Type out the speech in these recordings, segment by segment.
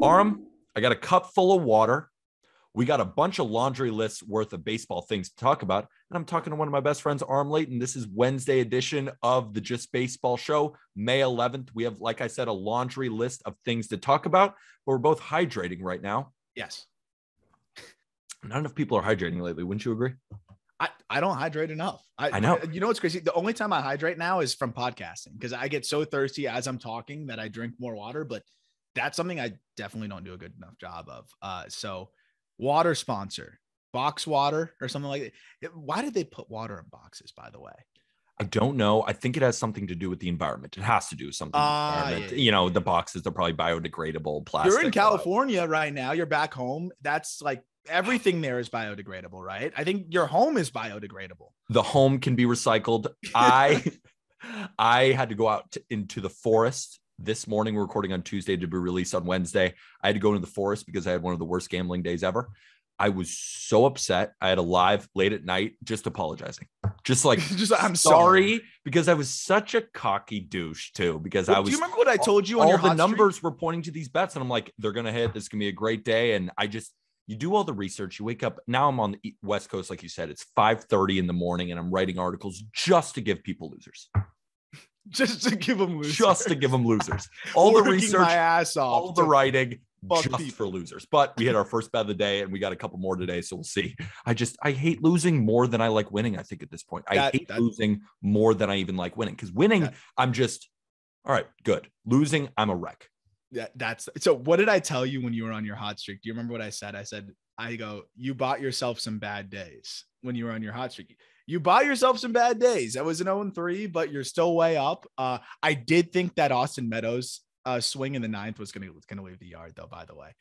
Aram, I got a cup full of water. We got a bunch of laundry lists worth of baseball things to talk about. And I'm talking to one of my best friends, Aram Layton. This is Wednesday edition of the Just Baseball Show, May 11th. We have, like I said, a laundry list of things to talk about, but we're both hydrating right now. Yes. Not enough people are hydrating lately. Wouldn't you agree? I don't hydrate enough. I know. You know what's crazy? The only time I hydrate now is from podcasting because I get so thirsty as I'm talking that I drink more water, but that's something I definitely don't do a good enough job of. So water sponsor, box water or something like that. Why did they put water in boxes, by the way? I don't know. I think it has something to do with the environment. It has to do with something with the environment. Yeah. You know, the boxes, they're probably biodegradable plastic. You're in California right now. You're back home. That's like everything there is biodegradable, right? I think your home is biodegradable. The home can be recycled. I had to go out into the forest this morning. We're recording on Tuesday to be released on Wednesday. I had to go into the forest because I had one of the worst gambling days ever. I was so upset. I had a live late at night, just apologizing. Just like, I'm sorry because I was such a cocky douche too. Because I was. Do you remember what I told you on all your the numbers were pointing to these bets, and I'm like, they're gonna hit. This is gonna be a great day. And you do all the research. You wake up. Now I'm on the West Coast, like you said. It's 5:30 in the morning, and I'm writing articles just to give people losers. Just to give them losers. Just to give them losers. All the research, my ass off, all the writing, just people. for losers. But we hit our first bet of the day, and we got a couple more today, so we'll see. I hate losing more than I like winning. I think at this point, I hate losing more than I even like winning. Because winning, I'm just all right, good. Losing, I'm a wreck. That's so. What did I tell you when you were on your hot streak? Do you remember what I said? I go, you bought yourself some bad days when you were on your hot streak. You bought yourself some bad days. That was an 0-3, but you're still way up. I did think that Austin Meadows swing in the ninth was gonna leave the yard, though. By the way,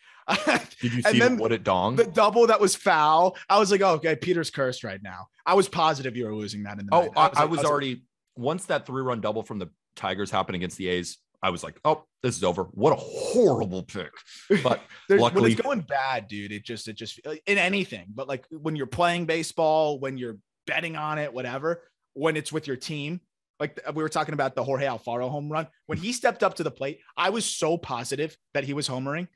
did you see what it donged? The double that was foul. I was like, oh, okay, Peter's cursed right now. I was positive you were losing that in the ninth. I was already once that 3-run double from the Tigers happened against the A's. I was like, oh, this is over. What a horrible pick. But luckily, when it's going bad, dude, it just in anything, but like when you're playing baseball, when you're betting on it, whatever, when it's with your team, like we were talking about the Jorge Alfaro home run, when he stepped up to the plate, I was so positive that he was homering.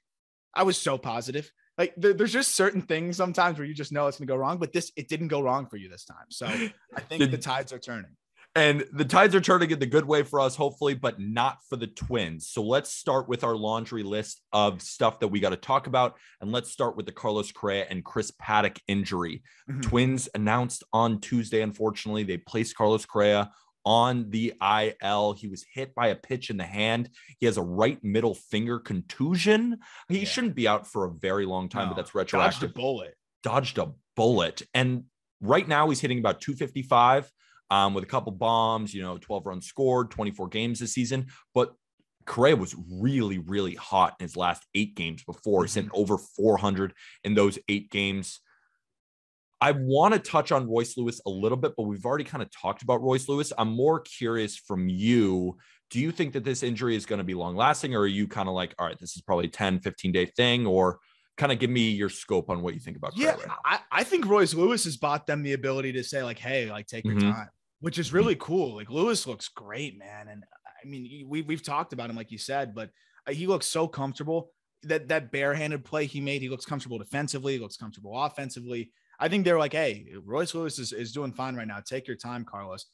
I was so positive. Like there's just certain things sometimes where you just know it's going to go wrong, but it didn't go wrong for you this time. So I think the tides are turning. And the tides are turning in the good way for us, hopefully, but not for the Twins. So let's start with our laundry list of stuff that we got to talk about. And let's start with the Carlos Correa and Chris Paddack injury. Mm-hmm. Twins announced on Tuesday, unfortunately, they placed Carlos Correa on the IL. He was hit by a pitch in the hand. He has a right middle finger contusion. He shouldn't be out for a very long time, but that's retroactive. Dodged a bullet. And right now he's hitting about 255. With a couple bombs, 12 runs scored, 24 games this season. But Correa was really, really hot in his last 8 games before. He's hitting over 400 in those 8 games. I want to touch on Royce Lewis a little bit, but we've already kind of talked about Royce Lewis. I'm more curious from you. Do you think that this injury is going to be long lasting, or are you kind of like, all right, this is probably a 10, 15-day thing, or kind of give me your scope on what you think about Correa right now? I think Royce Lewis has bought them the ability to say like, hey, like take your time. Which is really cool. Like Lewis looks great, man. And I mean, we've talked about him, like you said, but he looks so comfortable. That barehanded play he made, he looks comfortable defensively. He looks comfortable offensively. I think they're like, hey, Royce Lewis is doing fine right now. Take your time, Carlos.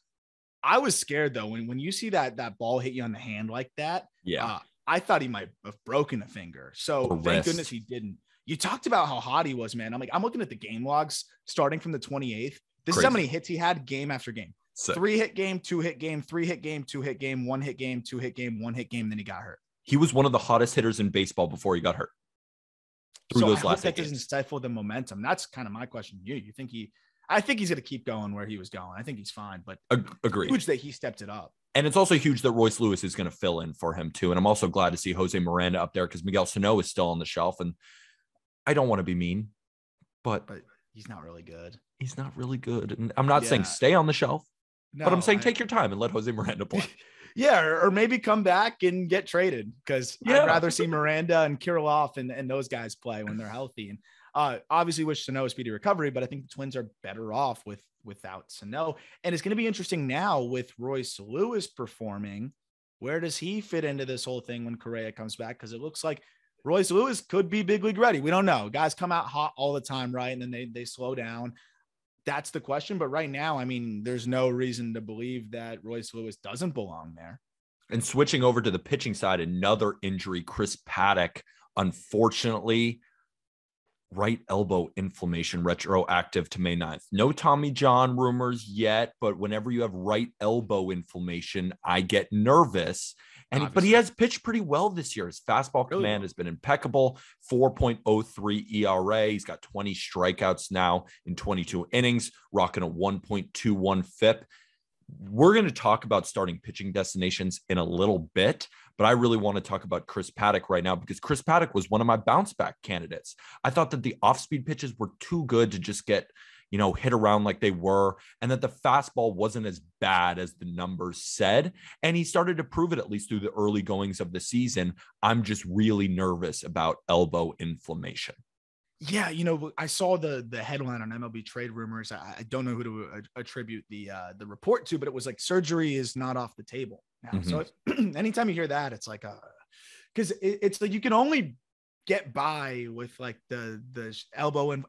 I was scared though when you see that ball hit you on the hand like that. Yeah, I thought he might have broken a finger. So thank goodness he didn't. You talked about how hot he was, man. I'm looking at the game logs starting from the 28th. This is how many hits he had game after game. Sick. 3-hit game, 2-hit game, 3-hit game, 2-hit game, 1-hit game, 2-hit game, 1-hit game. Then he got hurt. He was one of the hottest hitters in baseball before he got hurt. So I hope that doesn't stifle the momentum. That's kind of my question to you. You think I think he's going to keep going where he was going. I think he's fine, but agreed. Huge that he stepped it up. And it's also huge that Royce Lewis is going to fill in for him too. And I'm also glad to see Jose Miranda up there because Miguel Sano is still on the shelf. And I don't want to be mean, but he's not really good. He's not really good. And I'm not saying stay on the shelf. No, but I'm saying take your time and let Jose Miranda play. Or maybe come back and get traded because I'd rather see Miranda and Kirilloff and those guys play when they're healthy. And obviously wish Sano a speedy recovery, but I think the Twins are better off without Sano. And it's going to be interesting now with Royce Lewis performing. Where does he fit into this whole thing when Correa comes back? Because it looks like Royce Lewis could be big league ready. We don't know. Guys come out hot all the time, right? And then they slow down. That's the question. But right now, I mean, there's no reason to believe that Royce Lewis doesn't belong there. And switching over to the pitching side, another injury, Chris Paddack, unfortunately, right elbow inflammation, retroactive to May 9th. No Tommy John rumors yet, but whenever you have right elbow inflammation, I get nervous. But he has pitched pretty well this year. His fastball command has been impeccable. 4.03 ERA. He's got 20 strikeouts now in 22 innings, rocking a 1.21 FIP. We're going to talk about starting pitching destinations in a little bit, but I really want to talk about Chris Paddack right now because Chris Paddack was one of my bounce back candidates. I thought that the off-speed pitches were too good to just get, hit around like they were, and that the fastball wasn't as bad as the numbers said. And he started to prove it, at least through the early goings of the season. I'm just really nervous about elbow inflammation. Yeah, I saw the headline on MLB Trade Rumors. I don't know who to attribute the report to, but it was like surgery is not off the table now. Mm-hmm. So anytime you hear that, it's like, because it's like you can only get by with like the elbow. And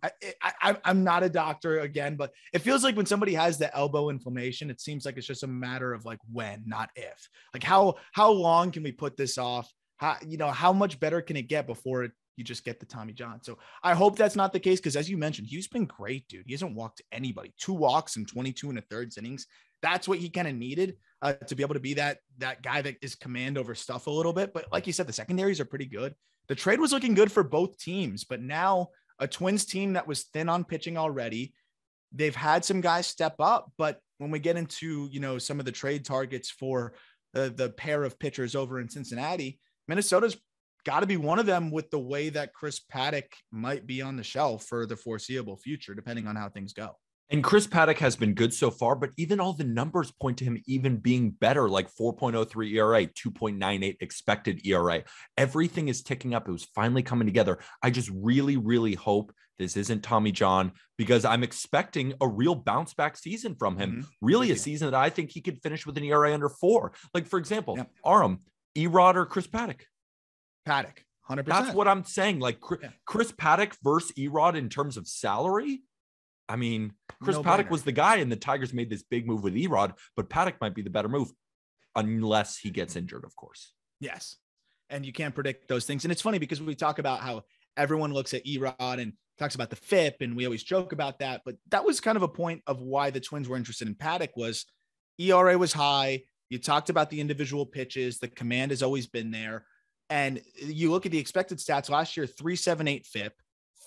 I'm not a doctor again, but it feels like when somebody has the elbow inflammation, it seems like it's just a matter of like when, not if. Like how long can we put this off? How much better can it get before you just get the Tommy John? So I hope that's not the case, because as you mentioned, he's been great, dude. He hasn't walked anybody. 2 walks in 22 1/3 innings. That's what he kind of needed to be able to be that guy that is command over stuff a little bit. But like you said, the secondaries are pretty good. The trade was looking good for both teams, but now a Twins team that was thin on pitching already, they've had some guys step up. But when we get into, some of the trade targets for the pair of pitchers over in Cincinnati, Minnesota's got to be one of them, with the way that Chris Paddack might be on the shelf for the foreseeable future, depending on how things go. And Chris Paddack has been good so far, but even all the numbers point to him even being better, like 4.03 ERA, 2.98 expected ERA. Everything is ticking up. It was finally coming together. I just really, really hope this isn't Tommy John, because I'm expecting a real bounce back season from him. Mm-hmm. Really a season that I think he could finish with an ERA under 4. Like, for example, Aram, Erod, or Chris Paddack? Paddack, 100%. That's what I'm saying. Like Chris Paddack versus Erod in terms of salary. I mean, Chris Paddack was the guy, and the Tigers made this big move with Erod, but Paddack might be the better move, unless he gets injured, of course. Yes. And you can't predict those things. And it's funny because we talk about how everyone looks at Erod and talks about the FIP, and we always joke about that. But that was kind of a point of why the Twins were interested in Paddack. Was ERA was high. You talked about the individual pitches. The command has always been there. And you look at the expected stats last year, 3.78 FIP,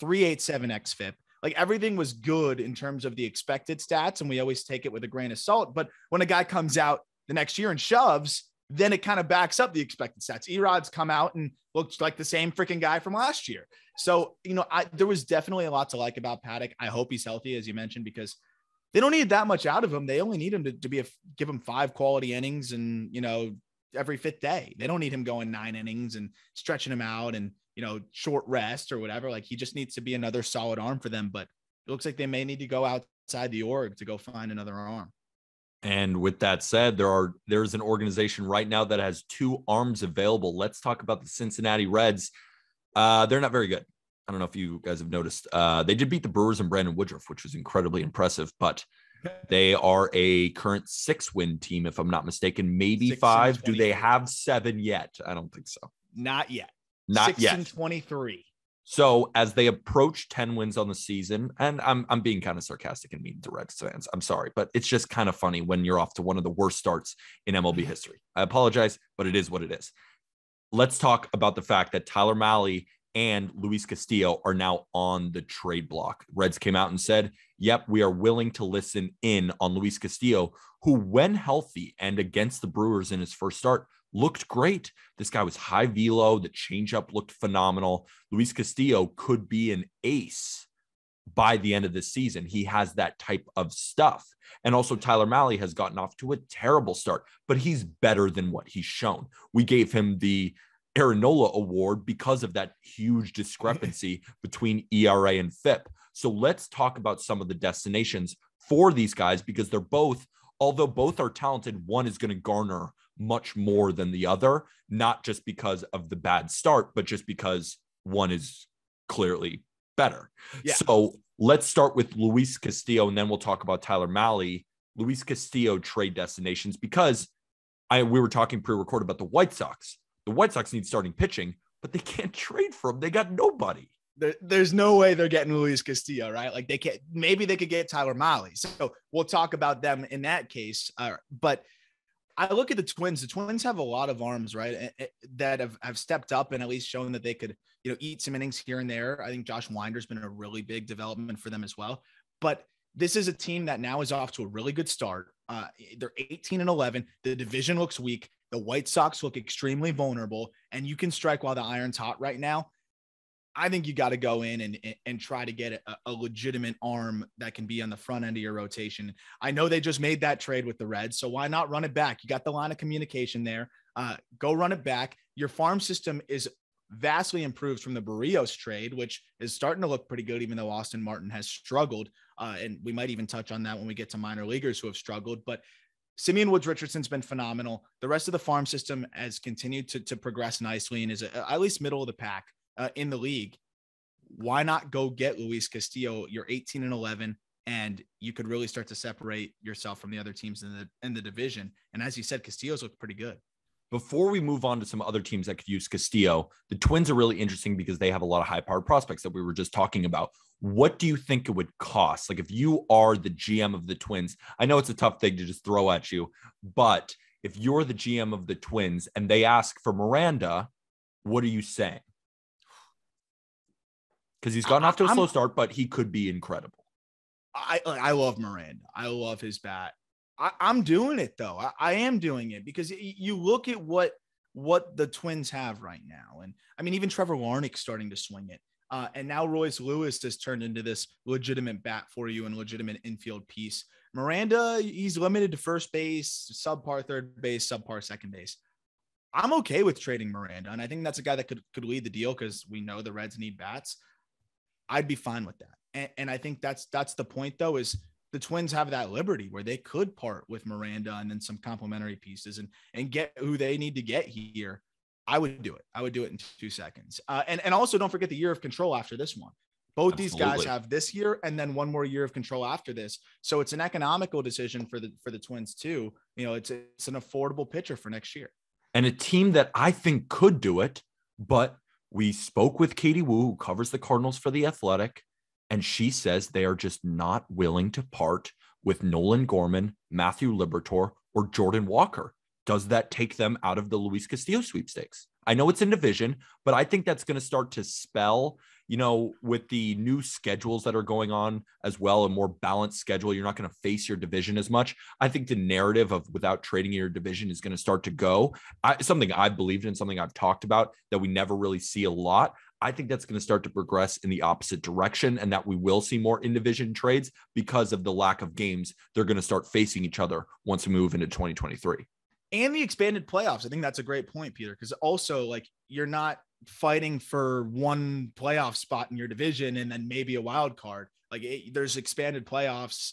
3.87 xFIP. Like, everything was good in terms of the expected stats, and we always take it with a grain of salt. But when a guy comes out the next year and shoves, then it kind of backs up the expected stats. Erod's come out and looks like the same freaking guy from last year. So, there was definitely a lot to like about Paddack. I hope he's healthy, as you mentioned, because they don't need that much out of him. They only need him to give him 5 quality innings and, every 5th day. They don't need him going 9 innings and stretching him out and, short rest or whatever. Like, he just needs to be another solid arm for them. But it looks like they may need to go outside the org to go find another arm. And with that said, there's an organization right now that has 2 arms available. Let's talk about the Cincinnati Reds. They're not very good. I don't know if you guys have noticed. They did beat the Brewers and Brandon Woodruff, which was incredibly impressive, but they are a current 6-win team, if I'm not mistaken, maybe 5. Do they have 7 yet? I don't think so. Not yet. Not 6 yet. and 23. So as they approach 10 wins on the season, and I'm being kind of sarcastic and mean to Reds fans, I'm sorry, but it's just kind of funny when you're off to one of the worst starts in MLB history. I apologize, but it is what it is. Let's talk about the fact that Tyler Mahle and Luis Castillo are now on the trade block. Reds came out and said, yep, we are willing to listen in on Luis Castillo, who, when healthy and against the Brewers in his first start, looked great. This guy was high velo. The changeup looked phenomenal. Luis Castillo could be an ace by the end of this season. He has that type of stuff. And also Tyler Mahle has gotten off to a terrible start, but he's better than what he's shown. We gave him the Aaron Nola Award because of that huge discrepancy between ERA and FIP. So let's talk about some of the destinations for these guys, because they're both although both are talented, one is going to garner much more than the other, not just because of the bad start, but just because one is clearly better. Yeah. So let's start with Luis Castillo, and then we'll talk about Tyler Mahle. Luis Castillo trade destinations, because we were talking pre-recorded about the White Sox. The White Sox need starting pitching, but they can't trade for him. They got nobody. There's no way they're getting Luis Castillo, right? Like they can't. Maybe they could get Tyler Mahle. So we'll talk about them in that case. But I look at the Twins. The Twins have a lot of arms, right, that have stepped up and at least shown that they could, eat some innings here and there. I think Josh Winder's been a really big development for them as well. But this is a team that now is off to a really good start. They're 18-11. The division looks weak. The White Sox look extremely vulnerable, and you can strike while the iron's hot right now. I think you got to go in and try to get a legitimate arm that can be on the front end of your rotation. I know they just made that trade with the Reds, so why not run it back? You got the line of communication there. Go run it back. Your farm system is vastly improved from the Barrios trade, which is starting to look pretty good, even though Austin Martin has struggled. And we might even touch on that when we get to minor leaguers who have struggled. But Simeon Woods Richardson's been phenomenal. The rest of the farm system has continued to progress nicely and is at least middle of the pack in the league. Why not go get Luis Castillo? You're 18-11, and you could really start to separate yourself from the other teams in the division. And as you said, Castillo's looked pretty good. Before we move on to some other teams that could use Castillo, the Twins are really interesting because they have a lot of high-powered prospects that we were just talking about. What do you think it would cost? Like, if you are the GM of the Twins, I know it's a tough thing to just throw at you, but if you're the GM of the Twins and they ask for Miranda, what are you saying? Because he's gotten off to a slow start, but he could be incredible. I love Miranda. I love his bat. I'm doing it though. I am doing it because you look at what the Twins have right now. And I mean, even Trevor Larnach's starting to swing it. And now Royce Lewis has turned into this legitimate bat for you and legitimate infield piece. Miranda, he's limited to first base, subpar third base, subpar second base. I'm okay with trading Miranda. And I think that's a guy that could lead the deal because we know the Reds need bats. I'd be fine with that. And I think that's the point though, is the Twins have that liberty where they could part with Miranda and then some complementary pieces and get who they need to get here. I would do it. I would do it in 2 seconds. And also don't forget the year of control after this one. Both Absolutely. These guys have this year and then one more year of control after this. So it's an economical decision for the Twins too. It's an affordable pitcher for next year. And a team that I think could do it, but we spoke with Katie Woo, who covers the Cardinals for The Athletic, and she says they are just not willing to part with Nolan Gorman, Matthew Liberatore, or Jordan Walker. Does that take them out of the Luis Castillo sweepstakes? I know it's in division, but I think that's going to start to spell, with the new schedules that are going on as well, a more balanced schedule. You're not going to face your division as much. I think the narrative of without trading your division is going to start to go. Something I believed in, something I've talked about that we never really see a lot. I think that's going to start to progress in the opposite direction and that we will see more in-division trades because of the lack of games. They're going to start facing each other once we move into 2023. And the expanded playoffs. I think that's a great point, Peter, because also you're not fighting for one playoff spot in your division and then maybe a wild card. There's expanded playoffs.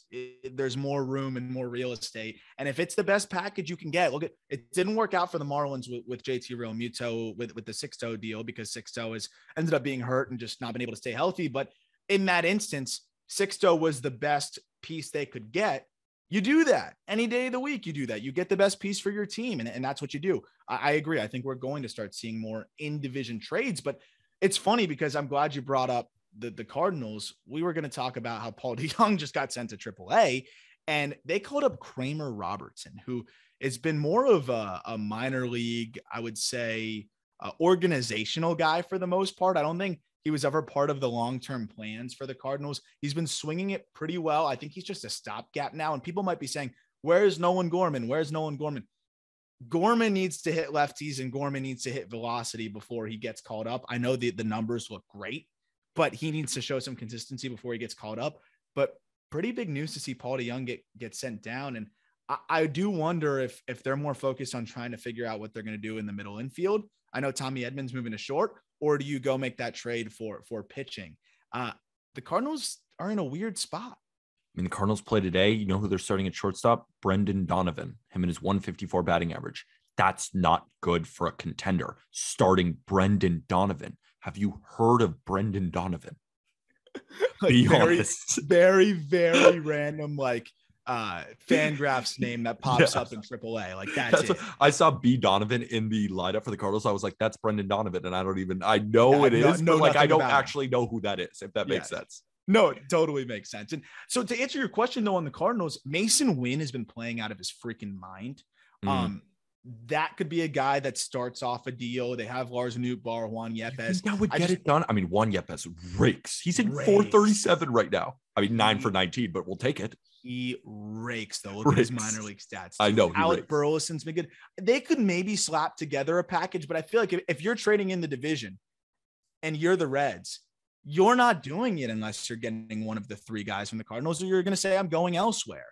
There's more room and more real estate. And if it's the best package you can get, look, it didn't work out for the Marlins with JT Realmuto with the Sixto deal because Sixto has ended up being hurt and just not been able to stay healthy. But in that instance, Sixto was the best piece they could get. You do that any day of the week. You do that. You get the best piece for your team. And that's what you do. I agree. I think we're going to start seeing more in-division trades, but it's funny because I'm glad you brought up the Cardinals. We were going to talk about how Paul DeJong just got sent to AAA and they called up Kramer Robertson, who has been more of a minor league, I would say, organizational guy for the most part. I don't think he was ever part of the long-term plans for the Cardinals. He's been swinging it pretty well. I think he's just a stopgap now. And people might be saying, where's Nolan Gorman? Where's Nolan Gorman? Gorman needs to hit lefties and Gorman needs to hit velocity before he gets called up. I know the numbers look great, but he needs to show some consistency before he gets called up. But pretty big news to see Paul DeJong get sent down. And I do wonder if they're more focused on trying to figure out what they're going to do in the middle infield. I know Tommy Edmonds moving to short, or do you go make that trade for pitching? The Cardinals are in a weird spot. mean, the Cardinals play today. You know who they're starting at shortstop? Brendan Donovan. Him and his 154 batting average. That's not good for a contender. Starting Brendan Donovan. Have you heard of Brendan Donovan? Like Be very, honest. very random, like Fangraphs name that pops Yeah. up in AAA. Like that's it. I saw B Donovan in the lineup for the Cardinals. I was like, that's Brendan Donovan. And I know Yeah, it is, but like, I don't about actually know who that is, if that makes sense. No, it totally makes sense. And so to answer your question though, on the Cardinals, Mason Wynn has been playing out of his freaking mind. That could be a guy that starts off a deal. They have Lars Nootbaar, Juan Yepes. That would get it done. I mean, Juan Yepes rakes. He's in 437 right now. I mean, 9 for 19, but we'll take it. He rakes though. Look at his minor league stats. I know. Alec Burleson's been good. They could maybe slap together a package, but I feel like if you're trading in the division and you're the Reds, you're not doing it unless you're getting one of the 3 guys from the Cardinals, or you're going to say, I'm going elsewhere.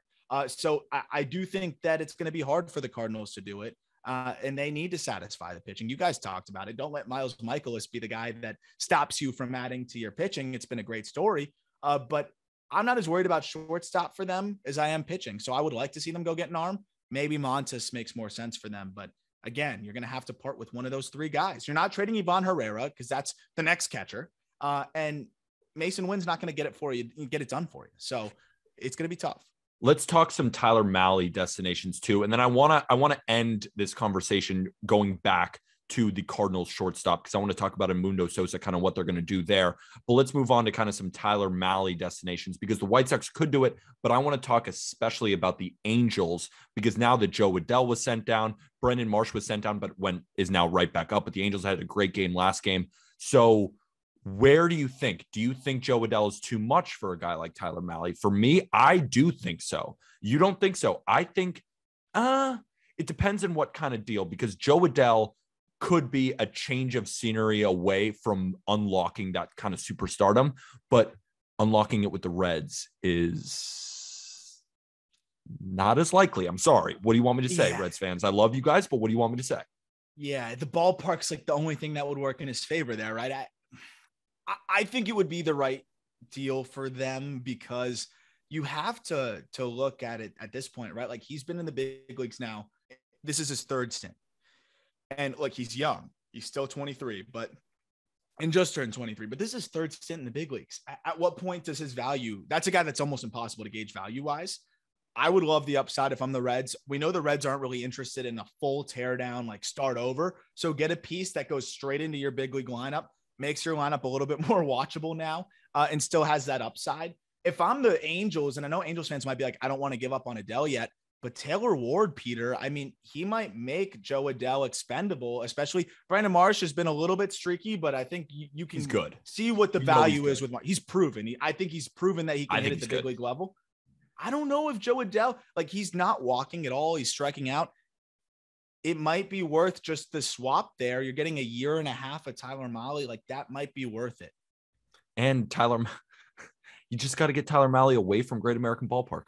So I do think that it's going to be hard for the Cardinals to do it. And they need to satisfy the pitching. You guys talked about it. Don't let Miles Michaelis be the guy that stops you from adding to your pitching. It's been a great story. But I'm not as worried about shortstop for them as I am pitching. So I would like to see them go get an arm. Maybe Montas makes more sense for them. But again, you're going to have to part with one of those 3 guys. You're not trading Ivan Herrera because that's the next catcher. And Mason Wynn's not going to get it for you, get it done for you. So it's going to be tough. Let's talk some Tyler Mahle destinations too. And then I want to end this conversation going back to the Cardinals shortstop, because I want to talk about Edmundo Sosa, kind of what they're going to do there. But let's move on to kind of some Tyler Mahle destinations, because the White Sox could do it, but I want to talk especially about the Angels, because now that Joe Adell was sent down, Brendan Marsh was sent down, but is now right back up. But the Angels had a great game last game. So where do you think Joe Adell is too much for a guy like Tyler Mahle? For me, I do think so. You don't think so? I think it depends on what kind of deal, because Joe Adell could be a change of scenery away from unlocking that kind of superstardom, but unlocking it with the Reds is not as likely. I'm sorry. What do you want me to say, Reds fans? I love you guys, but what do you want me to say? Yeah, the ballpark's like the only thing that would work in his favor there, right? I think it would be the right deal for them, because you have to look at it at this point, right? Like, he's been in the big leagues now. This is his 3rd stint. And like, he's young. He's still 23, and just turned 23, but this is his 3rd stint in the big leagues. At what point does his value, that's a guy that's almost impossible to gauge value wise. I would love the upside if I'm the Reds. We know the Reds aren't really interested in a full teardown, like start over. So get a piece that goes straight into your big league lineup, makes your lineup a little bit more watchable now, and still has that upside. If I'm the Angels, and I know Angels fans might be like, I don't want to give up on Adell yet, but Taylor Ward, Peter, I mean, he might make Joe Adell expendable, especially Brandon Marsh has been a little bit streaky, but I think you can see what the value is with Marsh. He's proven. I think he's proven that he can hit at the big league level. I don't know if Joe Adell, like, he's not walking at all. He's striking out. It might be worth just the swap there. You're getting a year and a half of Tyler Mahle. Like, that might be worth it. And you just got to get Tyler Mahle away from Great American Ballpark.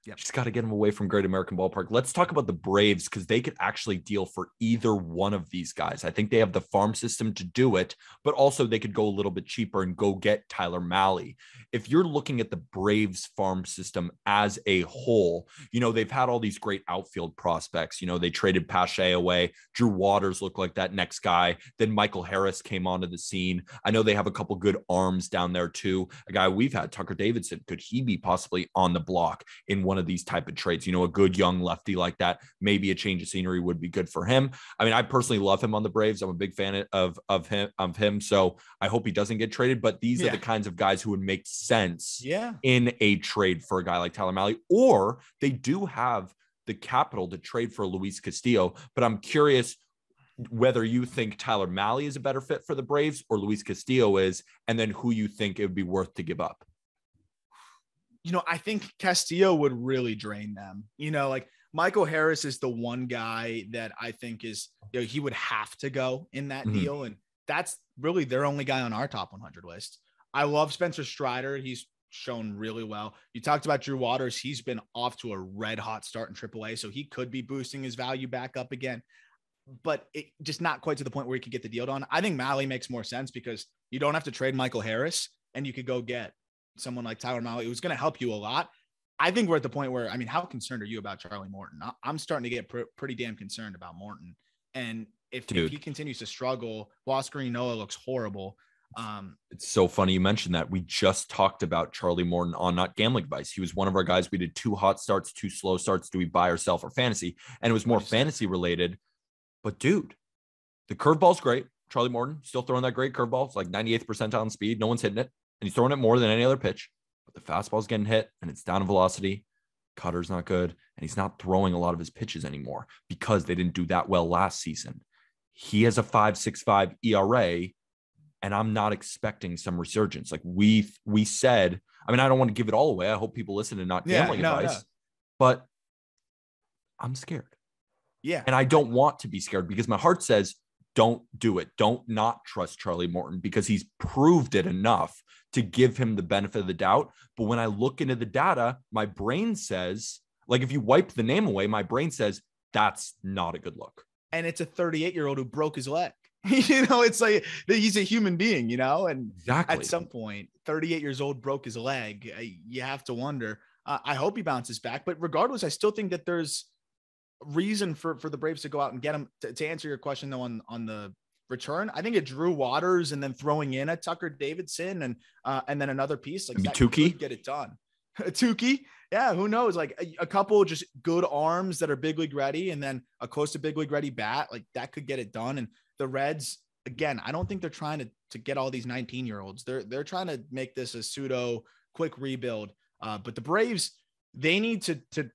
Yep. Just got to get him away from Great American Ballpark. Let's talk about the Braves, because they could actually deal for either one of these guys. I think they have the farm system to do it, but also they could go a little bit cheaper and go get Tyler Mahle. If you're looking at the Braves farm system as a whole, they've had all these great outfield prospects. They traded Pache away. Drew Waters looked like that next guy. Then Michael Harris came onto the scene. I know they have a couple good arms down there too. A guy we've had, Tucker Davidson, could he be possibly on the block in one of these type of trades? A good young lefty like that, maybe a change of scenery would be good for him. I mean, I personally love him on the Braves. I'm a big fan of him. So I hope he doesn't get traded, but these are the kinds of guys who would make sense in a trade for a guy like Tyler Mahle, or they do have the capital to trade for Luis Castillo. But I'm curious whether you think Tyler Mahle is a better fit for the Braves or Luis Castillo is, and then who you think it would be worth to give up. I think Castillo would really drain them. Like, Michael Harris is the one guy that I think is, he would have to go in that deal. And that's really their only guy on our top 100 list. I love Spencer Strider. He's shown really well. You talked about Drew Waters. He's been off to a red hot start in AAA, so he could be boosting his value back up again, but it just not quite to the point where he could get the deal done. I think Mahle makes more sense, because you don't have to trade Michael Harris, and you could go get someone like Tyler Mahle, who's going to help you a lot. I think we're at the point where, I mean, how concerned are you about Charlie Morton? I'm starting to get pretty damn concerned about Morton. And if he continues to struggle, Huascar Ynoa looks horrible. It's so funny you mentioned that. We just talked about Charlie Morton on Not Gambling Advice. He was one of our guys. We did 2 hot starts, 2 slow starts. Do we buy or sell for fantasy? And it was more fantasy related. But dude, the curveball's great. Charlie Morton still throwing that great curveball. It's like 98th percentile in speed. No one's hitting it. And he's throwing it more than any other pitch. But the fastball's getting hit and it's down in velocity. Cutter's not good. And he's not throwing a lot of his pitches anymore because they didn't do that well last season. He has a 5.65 ERA. And I'm not expecting some resurgence. Like we said, I mean, I don't want to give it all away. I hope people listen to Not Gambling Advice, but I'm scared. Yeah. And I don't want to be scared because my heart says, don't do it. Don't not trust Charlie Morton because he's proved it enough to give him the benefit of the doubt. But when I look into the data, my brain says, like, if you wipe the name away, my brain says that's not a good look. And it's a 38-year-old who broke his leg. It's like he's a human being, and exactly. At some point, 38 years old, broke his leg. You have to wonder. I hope he bounces back. But regardless, I still think that there's reason for the Braves to go out and get him. To answer your question, though, on the return, I think it Drew Waters and then throwing in a Tucker Davidson and then another piece like that could get it done. Tukey. Yeah, who knows? Like a couple just good arms that are big league ready and then a close to big league ready bat, like that could get it done. And the Reds, again, I don't think they're trying to get all these 19-year-olds. They're trying to make this a pseudo quick rebuild. But the Braves, they need to kind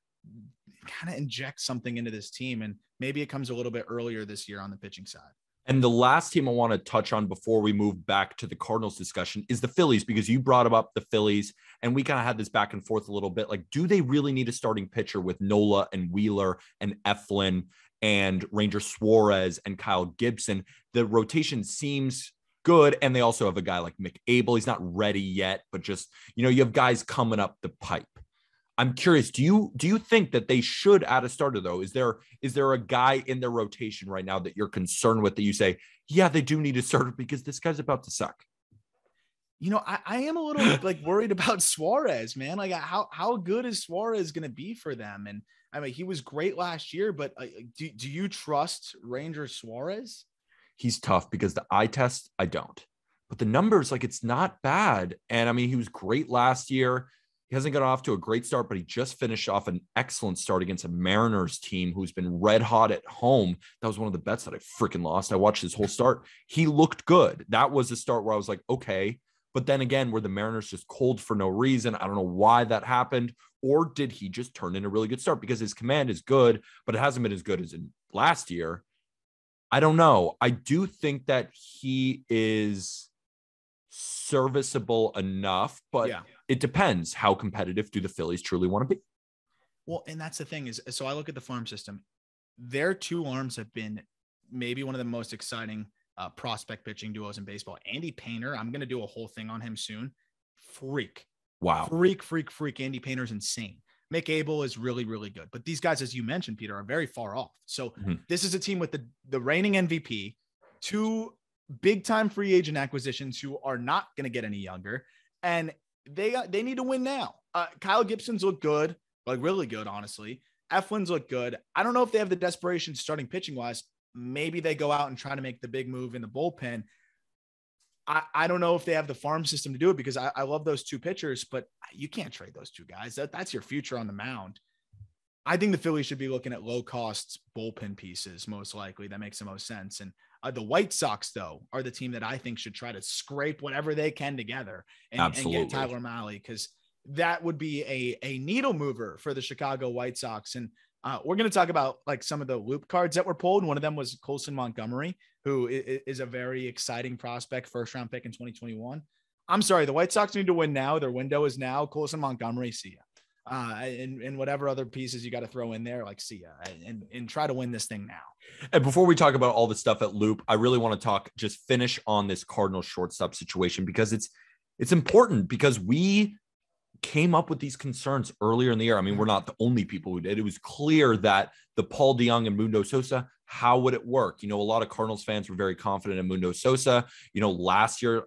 of inject something into this team. And maybe it comes a little bit earlier this year on the pitching side. And the last team I want to touch on before we move back to the Cardinals discussion is the Phillies, because you brought up the Phillies and we kind of had this back and forth a little bit. Like, do they really need a starting pitcher with Nola and Wheeler and Eflin and Ranger Suarez and Kyle Gibson? The rotation seems good. And they also have a guy like Mick Abel. He's not ready yet, but just, you have guys coming up the pipe. I'm curious, do you think that they should add a starter though? Is there a guy in their rotation right now that you're concerned with that you say, yeah, they do need a starter because this guy's about to suck? I am a little like worried about Suarez, man. Like how good is Suarez going to be for them? And I mean, he was great last year, but do you trust Ranger Suarez? He's tough because the eye test, I don't, but the numbers, like, it's not bad. And I mean, he was great last year. He hasn't got off to a great start, but he just finished off an excellent start against a Mariners team who's been red hot at home. That was one of the bets that I freaking lost. I watched his whole start. He looked good. That was a start where I was like, okay. But then again, were the Mariners just cold for no reason? I don't know why that happened. Or did he just turn in a really good start? Because his command is good, but it hasn't been as good as in last year. I don't know. I do think that he is serviceable enough, but it depends. How competitive do the Phillies truly want to be? Well, and that's the thing is, so I look at the farm system. Their 2 arms have been maybe one of the most exciting prospect pitching duos in baseball. Andy Painter, I'm going to do a whole thing on him soon. Freak. Wow. Freak. Andy Painter's insane. Mick Abel is really, really good. But these guys, as you mentioned, Peter, are very far off. So This is a team with the reigning MVP, 2 big time free agent acquisitions who are not going to get any younger. And they need to win now. Kyle Gibson's look good, like really good, honestly. Eflin's look good. I don't know if they have the desperation starting pitching wise. Maybe they go out and try to make the big move in the bullpen. I don't know if they have the farm system to do it because I love those 2 pitchers, but you can't trade those 2 guys. That's your future on the mound. I think the Phillies should be looking at low cost bullpen pieces, most likely. That makes the most sense. And the White Sox, though, are the team that I think should try to scrape whatever they can together and get Tyler Mahle, because that would be a needle mover for the Chicago White Sox. And we're going to talk about like some of the loop cards that were pulled. One of them was Colson Montgomery, who is a very exciting prospect, first round pick in 2021. I'm sorry, the White Sox need to win now. Their window is now. Colson Montgomery, see ya. And whatever other pieces you got to throw in there, like see ya, and try to win this thing now. And before we talk about all the stuff at Loop, I really want to just finish on this Cardinals shortstop situation, because it's important, because we came up with these concerns earlier in the year. I mean, we're not the only people who did. It was clear that the Paul DeJong and Mundo Sosa how would it work? A lot of Cardinals fans were very confident in Mundo Sosa. Last year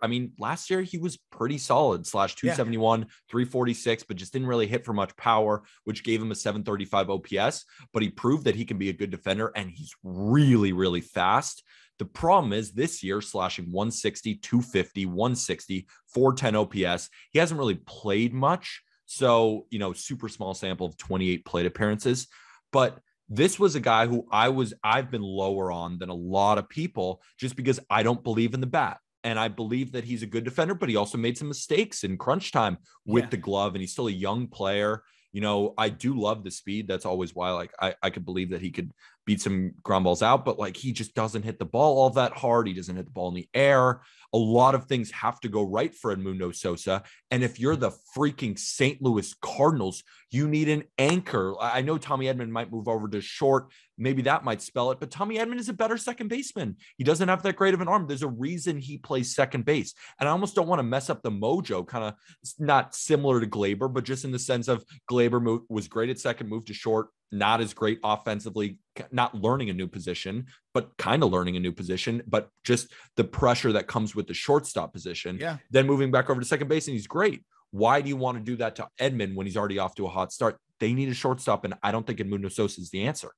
he was pretty solid, slash 271, 346, but just didn't really hit for much power, which gave him a 735 OPS. But he proved that he can be a good defender, and he's really, really fast. The problem is this year, slashing 160, 250, 160, 410 OPS. He hasn't really played much. So, super small sample of 28 plate appearances. But this was a guy who I've been lower on than a lot of people, just because I don't believe in the bat. And I believe that he's a good defender, but he also made some mistakes in crunch time with the glove, and he's still a young player. I do love the speed. That's always why, I could believe that he could beat some ground balls out, but he just doesn't hit the ball all that hard. He doesn't hit the ball in the air. A lot of things have to go right for Edmundo Sosa. And if you're the freaking St. Louis Cardinals, you need an anchor. I know Tommy Edman might move over to short. Maybe that might spell it, but Tommy Edman is a better second baseman. He doesn't have that great of an arm. There's a reason he plays second base. And I almost don't want to mess up the mojo, kind of not similar to Glaber, but just in the sense of Glaber was great at second, moved to short, not as great offensively, not learning a new position, but kind of learning a new position, but just the pressure that comes with the shortstop position. Yeah. Then moving back over to second base, and he's great. Why do you want to do that to Edman when he's already off to a hot start? They need a shortstop, and I don't think Edmundo Sosa is the answer.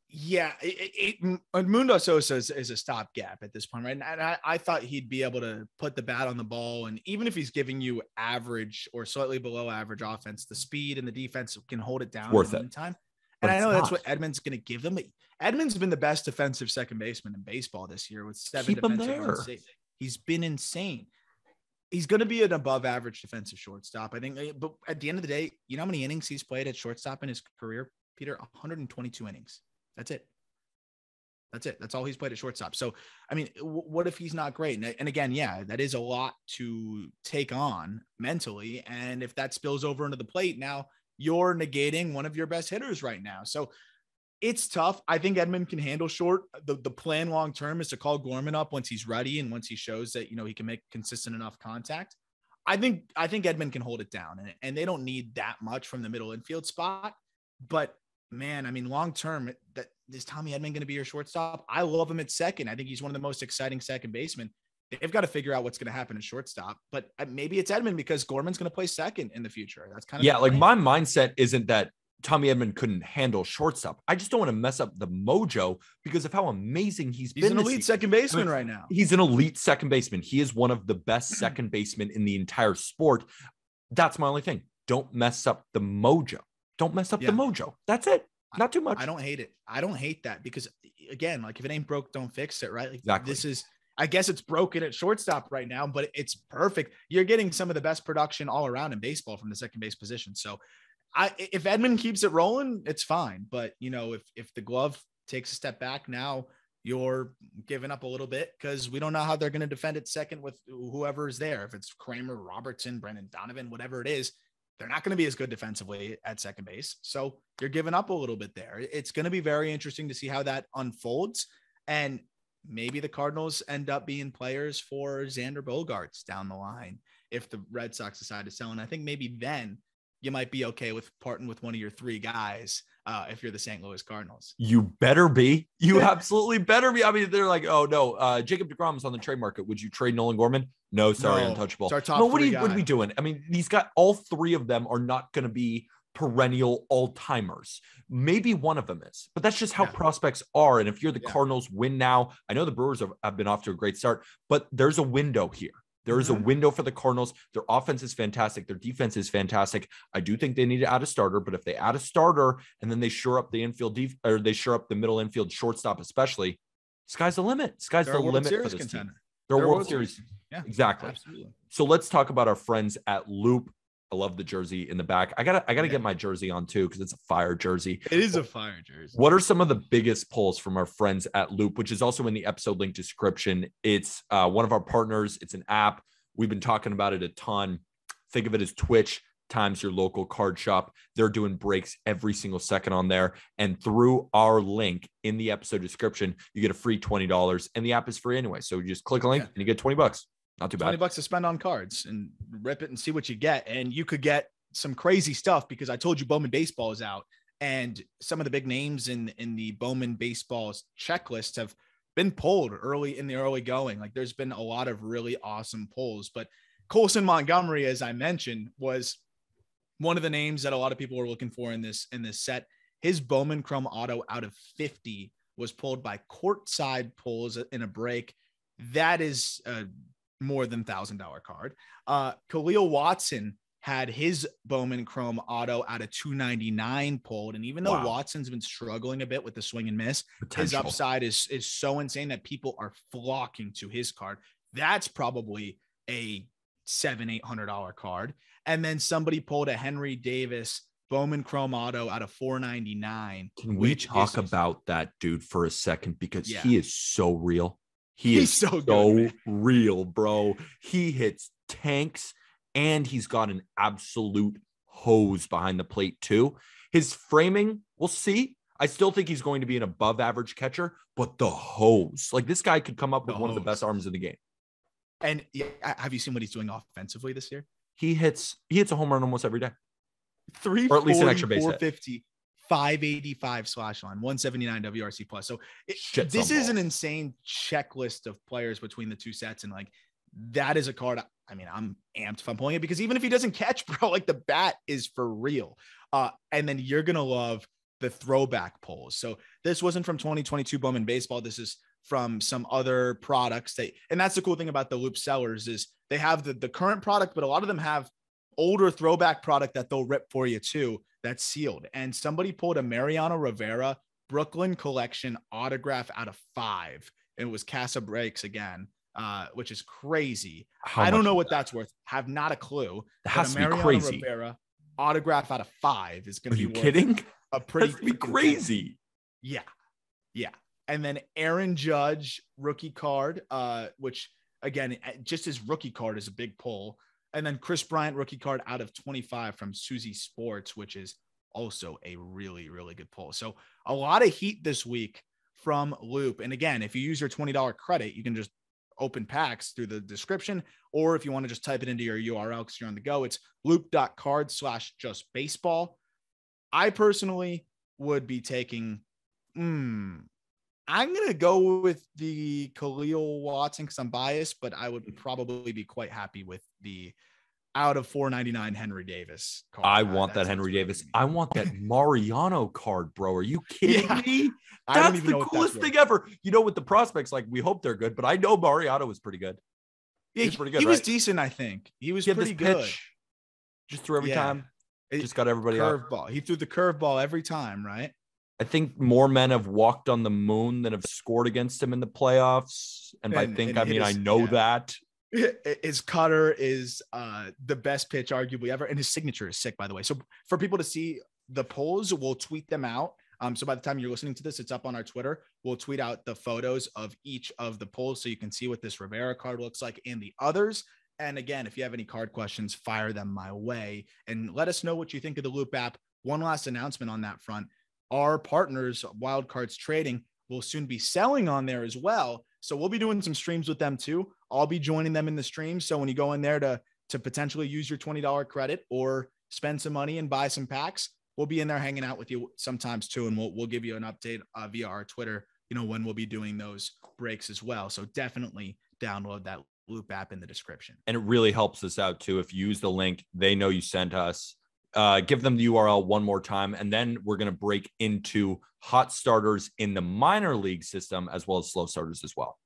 Yeah, Edmundo Sosa is a stopgap at this point, right? And I thought he'd be able to put the bat on the ball, and even if he's giving you average or slightly below average offense, the speed and the defense can hold it down worth in the meantime. And I know that's what Edman's going to give them. Edman's been the best defensive second baseman in baseball this year with 7 defensive runs. He's been insane. He's going to be an above average defensive shortstop, I think. But at the end of the day, you know how many innings he's played at shortstop in his career, Peter? 122 innings. That's it. That's all he's played at shortstop. So, I mean, what if he's not great? And again, that is a lot to take on mentally. And if that spills over into the plate, now you're negating one of your best hitters right now. So it's tough. I think Edman can handle short. The plan long-term is to call Gorman up once he's ready and once he shows that, he can make consistent enough contact. I think Edman can hold it down, and they don't need that much from the middle infield spot, but man, I mean, long-term, is Tommy Edman going to be your shortstop? I love him at second. I think he's one of the most exciting second basemen. They've got to figure out what's going to happen at shortstop, but maybe it's Edman because Gorman's going to play second in the future. That's kind of my mindset isn't that Tommy Edman couldn't handle shortstop. I just don't want to mess up the mojo because of how amazing he's been. He's an elite second baseman right now. He's an elite second baseman. He is one of the best second basemen in the entire sport. That's my only thing. Don't mess up the mojo. Don't mess up the mojo. That's it. Not too much. I don't hate it. I don't hate that because, again, if it ain't broke, don't fix it, right? Exactly. I guess it's broken at shortstop right now, but it's perfect. You're getting some of the best production all around in baseball from the second base position. So if Edman keeps it rolling, it's fine. But, if the glove takes a step back now, you're giving up a little bit because we don't know how they're going to defend it second with whoever is there. If it's Kramer, Robertson, Brendan Donovan, whatever it is, they're not going to be as good defensively at second base. So you're giving up a little bit there. It's going to be very interesting to see how that unfolds. And maybe the Cardinals end up being players for Xander Bogaerts down the line if the Red Sox decide to sell. And I think maybe then you might be okay with parting with one of your 3 guys if you're the St. Louis Cardinals. You better be. You absolutely better be. I mean, they're like, oh, no, Jacob deGrom is on the trade market. Would you trade Nolan Gorman? No, sorry, untouchable. What are we doing? I mean, all 3 of them are not going to be perennial all-timers. Maybe one of them is, but that's just how prospects are. And if you're the Cardinals, win now. I know the Brewers have been off to a great start, but there's a window here. There is a window for the Cardinals. Their offense is fantastic. Their defense is fantastic. I do think they need to add a starter, but if they add a starter and then they shore up the infield or they shore up the middle infield shortstop, especially, sky's the limit. Sky's the limit for this team. They're World Series. Yeah, exactly. Absolutely. So let's talk about our friends at Loop. I love the jersey in the back. I gotta get my jersey on too because it's a fire jersey. It is a fire jersey. What are some of the biggest pulls from our friends at Loop, which is also in the episode link description? It's one of our partners. It's an app. We've been talking about it a ton. Think of it as Twitch times your local card shop. They're doing breaks every single second on there. And through our link in the episode description, you get a free $20. And the app is free anyway. So you just click a link and you get $20. Not too bad. $20 to spend on cards and rip it and see what you get. And you could get some crazy stuff because I told you Bowman Baseball is out. And some of the big names in the Bowman Baseball's checklist have been pulled early in the early going. Like there's been a lot of really awesome pulls, but Colson Montgomery, as I mentioned, was one of the names that a lot of people were looking for in this set. His Bowman Chrome Auto out of 50 was pulled by Courtside Pulls in a break. That is a more than $1,000 card. Khalil Watson had his Bowman Chrome Auto out of 299 pulled. And even though Watson's been struggling a bit with the swing and miss, his upside is so insane that people are flocking to his card. That's probably a $700-800 card. And then somebody pulled a Henry Davis Bowman Chrome Auto out of 499. Can we talk about that dude for a second? Because he is so real. He's so good, real, bro. He hits tanks and he's got an absolute hose behind the plate too. His framing, we'll see. I still think he's going to be an above average catcher, but the hose, like this guy could come up with one of the best arms in the game. And have you seen what he's doing offensively this year? He hits a home run almost every day. 340, or at least an extra base 450, hit. 585 slash line, 179 WRC plus. So this is an insane checklist of players between the two sets. And like, that is a card. I mean, I'm amped if I'm pulling it because even if he doesn't catch, bro, like the bat is for real. And then you're going to love the throwback pulls. So this wasn't from 2022 Bowman Baseball. This is from some other products and that's the cool thing about the Loop sellers is they have the current product, but a lot of them have older throwback product that they'll rip for you too. That's sealed. And somebody pulled a Mariano Rivera Brooklyn Collection autograph out of 5. And it was Casa Breaks again, which is crazy. I don't know what that's worth. Have not a clue. That has to be crazy. Rivera autograph out of 5 is going to be worth kidding? A pretty crazy. Yeah. Yeah. And then Aaron Judge rookie card, which again, just his rookie card is a big pull. And then Chris Bryant rookie card out of 25 from Suzy Sports, which is also a really, really good pull. So a lot of heat this week from Loop. And again, if you use your $20 credit, you can just open packs through the description, or if you want to just type it into your URL because you're on the go, it's loop.cards/justbaseball. I personally would be taking, I'm going to go with the Khalil Watson because I'm biased, but I would probably be quite happy with the out of 499 Henry Davis card. I want that Henry Davis. I want that Mariano card, bro. Are you kidding me? That's the coolest thing ever. You know, with the prospects, like we hope they're good, but I know Mariano was pretty good. Yeah, he's pretty good. He was decent, I think. He was pretty good. Pitch, just threw every time. Just got everybody curveball. He threw the curveball every time, right? I think more men have walked on the moon than have scored against him in the playoffs. And by think, I mean, I know that. His cutter is the best pitch arguably ever. And his signature is sick, by the way. So for people to see the polls, we'll tweet them out. So by the time you're listening to this, it's up on our Twitter. We'll tweet out the photos of each of the polls so you can see what this Rivera card looks like and the others. And again, if you have any card questions, fire them my way and let us know what you think of the Loop app. One last announcement on that front. Our partners, Wild Cards Trading, will soon be selling on there as well. So we'll be doing some streams with them too. I'll be joining them in the stream. So when you go in there to potentially use your $20 credit or spend some money and buy some packs, we'll be in there hanging out with you sometimes too. And we'll give you an update via our Twitter, when we'll be doing those breaks as well. So definitely download that Loop app in the description. And it really helps us out too. If you use the link, they know you sent us. Give them the URL one more time, and then we're going to break into hot starters in the minor league system as well as slow starters as well.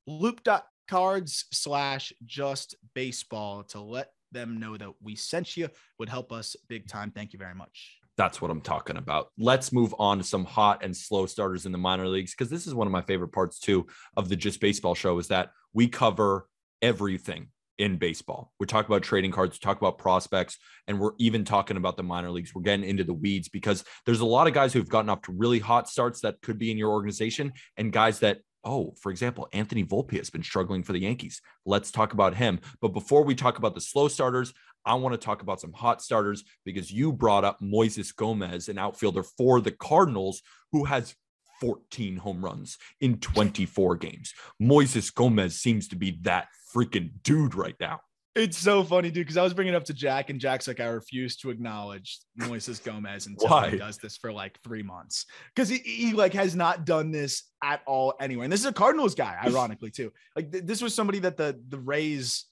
Loop.cards/justbaseball to let them know that we sent you would help us big time. Thank you very much. That's what I'm talking about. Let's move on to some hot and slow starters in the minor leagues, because this is one of my favorite parts too of the Just Baseball show is that we cover everything in baseball. We talk about trading cards, we talk about prospects, and we're even talking about the minor leagues. We're getting into the weeds because there's a lot of guys who've gotten up to really hot starts that could be in your organization, and guys that, for example, Anthony Volpe has been struggling for the Yankees. Let's talk about him. But before we talk about the slow starters, I want to talk about some hot starters because you brought up Moises Gomez, an outfielder for the Cardinals, who has 14 home runs in 24 games. Moises Gomez seems to be that freaking dude right now. It's so funny, dude, because I was bringing it up to Jack, and Jack's like, I refuse to acknowledge Moises Gomez until he does this for like 3 months. Because he like has not done this at all anywhere. And this is a Cardinals guy, ironically, too. Like this was somebody that the Rays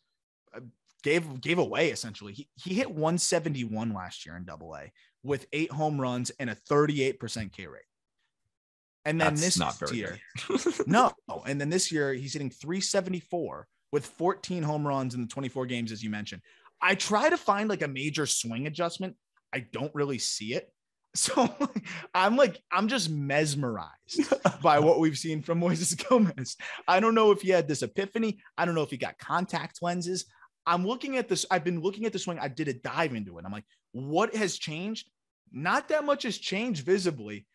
gave away, essentially. He hit 171 last year in Double-A with 8 home runs and a 38% K rate. And then this year, no. And then this year, he's hitting 374 with 14 home runs in the 24 games, as you mentioned. I try to find like a major swing adjustment. I don't really see it. So I'm just mesmerized by what we've seen from Moises Gomez. I don't know if he had this epiphany. I don't know if he got contact lenses. I'm looking at this. I've been looking at the swing. I did a dive into it. I'm like, what has changed? Not that much has changed visibly.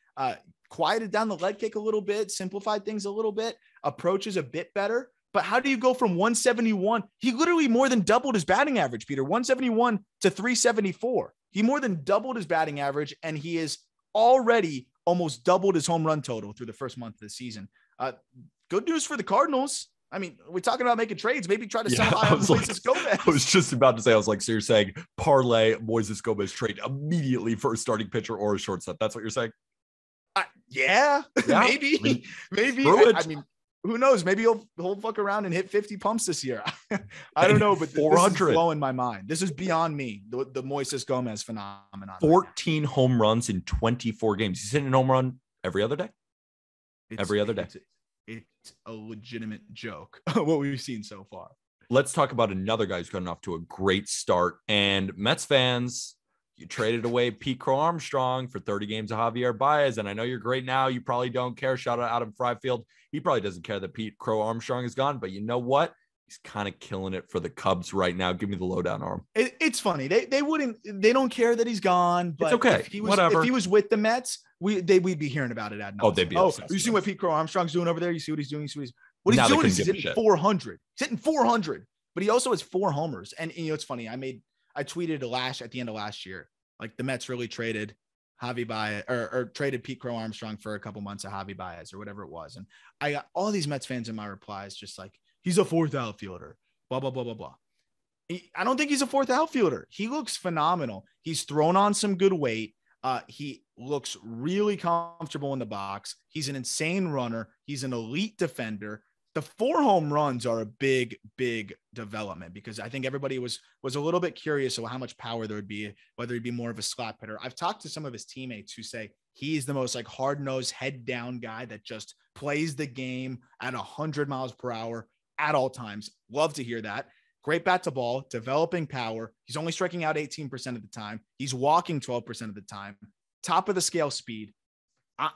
Quieted down the leg kick a little bit, simplified things a little bit, approach is a bit better. But how do you go from 171? He literally more than doubled his batting average, Peter, 171 to 374. He more than doubled his batting average, and he is already almost doubled his home run total through the first month of the season. Good news for the Cardinals. I mean, we're talking about making trades. Maybe try to sell high on Moises Gomez. I was just about to say, I was like, so you're saying parlay Moises Gomez trade immediately for a starting pitcher or a shortstop. That's what you're saying? Yeah. Maybe. I mean, who knows? Maybe he'll fuck around and hit 50 pumps this year. I don't know, but 400 this is blowing my mind. This is beyond me. The Moises Gomez phenomenon. 14 home runs in 24 games. He's hitting a home run every other day. Every other day. It's a legitimate joke what we've seen so far. Let's talk about another guy who's gotten off to a great start. And Mets fans, you traded away Pete Crow Armstrong for 30 games of Javier Baez. And I know you're great now. You probably don't care. Shout out Adam Freifeld. He probably doesn't care that Pete Crow Armstrong is gone. But you know what? He's kind of killing it for the Cubs right now. Give me the lowdown, Arm. It's funny. They don't care that he's gone. But it's okay. If he was with the Mets, we'd be hearing about it. They'd be obsessed. You see what Pete Crow Armstrong's doing over there? You see what he's doing? What he's doing is he's hitting 400. He's hitting 400, but he also has 4 homers. And you know, it's funny. I tweeted at the end of last year, like the Mets really traded Javi Baez or traded Pete Crow Armstrong for a couple months of Javi Baez or whatever it was. And I got all these Mets fans in my replies, just like, he's a 4th outfielder, blah, blah, blah, blah, blah. I don't think he's a 4th outfielder. He looks phenomenal. He's thrown on some good weight. He looks really comfortable in the box. He's an insane runner. He's an elite defender. The 4 home runs are a big, big development because I think everybody was a little bit curious of how much power there would be, whether he'd be more of a slap hitter. I've talked to some of his teammates who say he's the most like hard-nosed, head-down guy that just plays the game at 100 miles per hour at all times. Love to hear that. Great bat to ball, developing power. He's only striking out 18% of the time. He's walking 12% of the time. Top of the scale speed.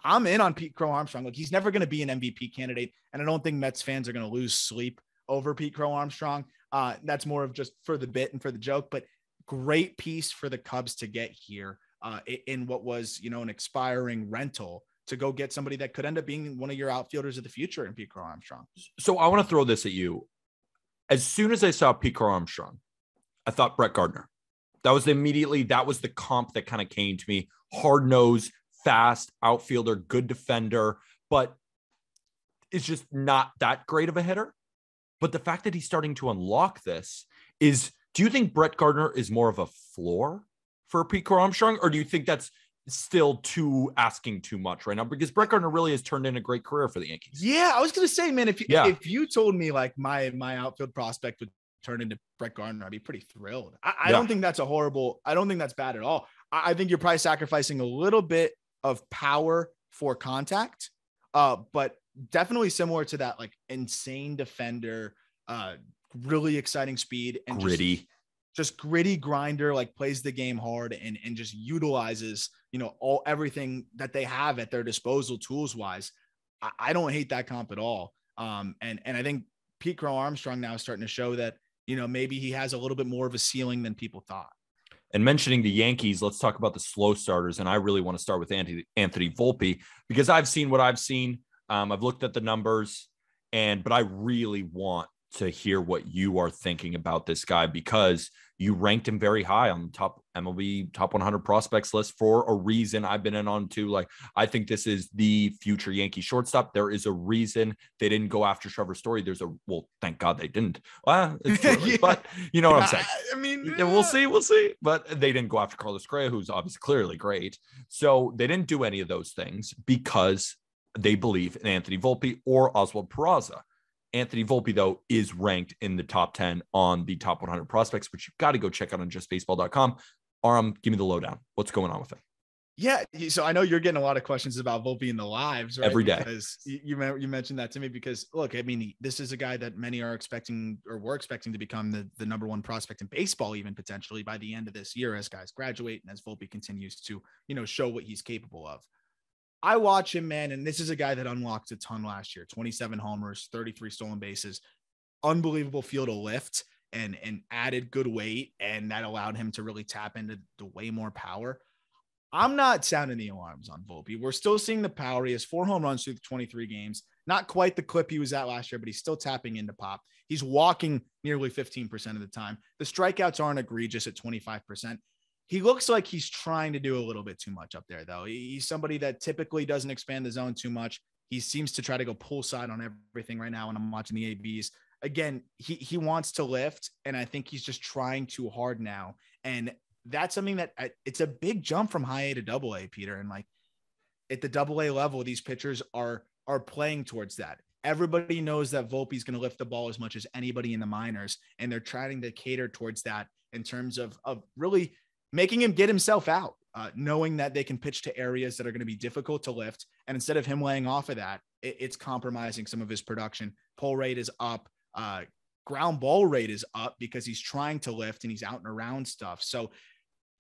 I'm in on Pete Crow Armstrong. Like, he's never going to be an MVP candidate. And I don't think Mets fans are going to lose sleep over Pete Crow Armstrong. That's more of just for the bit and for the joke, but great piece for the Cubs to get here in what was, an expiring rental to go get somebody that could end up being one of your outfielders of the future in Pete Crow Armstrong. So I want to throw this at you. As soon as I saw Pete Crow Armstrong, I thought Brett Gardner. That was the comp that kind of came to me. Hard nose, fast outfielder, good defender, but it's just not that great of a hitter. But the fact that he's starting to unlock this is, do you think Brett Gardner is more of a floor for Pete Crow Armstrong? Or do you think that's still asking too much right now? Because Brett Gardner really has turned in a great career for the Yankees. Yeah, I was going to say, man, if you told me like my outfield prospect would turn into Brett Gardner, I'd be pretty thrilled. I don't think that's I don't think that's bad at all. I think you're probably sacrificing a little bit of power for contact, but definitely similar to that, like insane defender, really exciting speed and gritty. Just gritty grinder, like plays the game hard and just utilizes, everything that they have at their disposal tools wise. I don't hate that comp at all. And I think Pete Crow Armstrong now is starting to show that, maybe he has a little bit more of a ceiling than people thought. And mentioning the Yankees, let's talk about the slow starters. And I really want to start with Anthony Volpe because I've seen what I've seen. I've looked at the numbers but I really want to hear what you are thinking about this guy, because you ranked him very high on the top MLB top 100 prospects list for a reason. I've been in on too. Like, I think this is the future Yankee shortstop. There is a reason they didn't go after Trevor Story. Well, thank God they didn't. Well, it's early, yeah. But you know what I'm saying. I mean, we'll see. But they didn't go after Carlos Correa, who's obviously clearly great. So they didn't do any of those things because they believe in Anthony Volpe or Oswald Peraza. Anthony Volpe, though, is ranked in the top 10 on the top 100 prospects, which you've got to go check out on justbaseball.com. Aram, give me the lowdown. What's going on with it? Yeah. So I know you're getting a lot of questions about Volpe in the lives, right? Every day. Because you mentioned that to me because, look, I mean, this is a guy that many are expecting or were expecting to become the number one prospect in baseball, even potentially by the end of this year as guys graduate and as Volpe continues to, show what he's capable of. I watch him, man, and this is a guy that unlocked a ton last year. 27 homers, 33 stolen bases, unbelievable feel to lift and added good weight, and that allowed him to really tap into the way more power. I'm not sounding the alarms on Volpe. We're still seeing the power. He has 4 home runs through the 23 games. Not quite the clip he was at last year, but he's still tapping into pop. He's walking nearly 15% of the time. The strikeouts aren't egregious at 25%. He looks like he's trying to do a little bit too much up there, though. He's somebody that typically doesn't expand the zone too much. He seems to try to go pull side on everything right now when I'm watching the ABs. Again, he wants to lift, and I think he's just trying too hard now. And that's something that it's a big jump from high A to double A, Peter. And like at the double A level, these pitchers are playing towards that. Everybody knows that Volpe's going to lift the ball as much as anybody in the minors, and they're trying to cater towards that in terms of really making him get himself out, knowing that they can pitch to areas that are going to be difficult to lift. And instead of him laying off of that, it's compromising some of his production. Pull rate is up. Ground ball rate is up because he's trying to lift and he's out and around stuff. So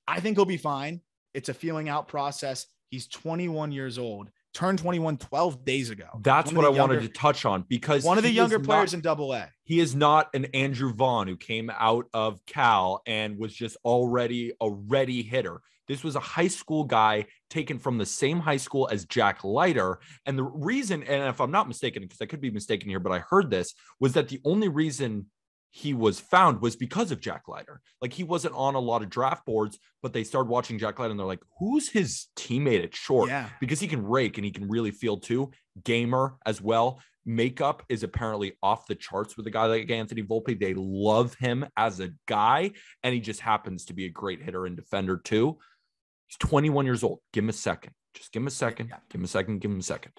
I think he'll be fine. It's a feeling out process. He's 21 years old, turned 21 12 days ago. That's what I wanted to touch on, because one of the younger players in double A. He is not an Andrew Vaughn who came out of Cal and was just already a ready hitter. This was a high school guy taken from the same high school as Jack Leiter. And the reason, and if I'm not mistaken, because I could be mistaken here, but I heard this, was that the only reason he was found was because of Jack Leiter. Like, he wasn't on a lot of draft boards, but they started watching Jack Leiter and they're like, who's his teammate at short? Yeah. Because he can rake and he can really field too. Gamer as well. Makeup is apparently off the charts with a guy like Anthony Volpe. They love him as a guy, and he just happens to be a great hitter and defender too. He's 21 years old. Give him a second. Just give him a second. Yeah. Give him a second. Give him a second.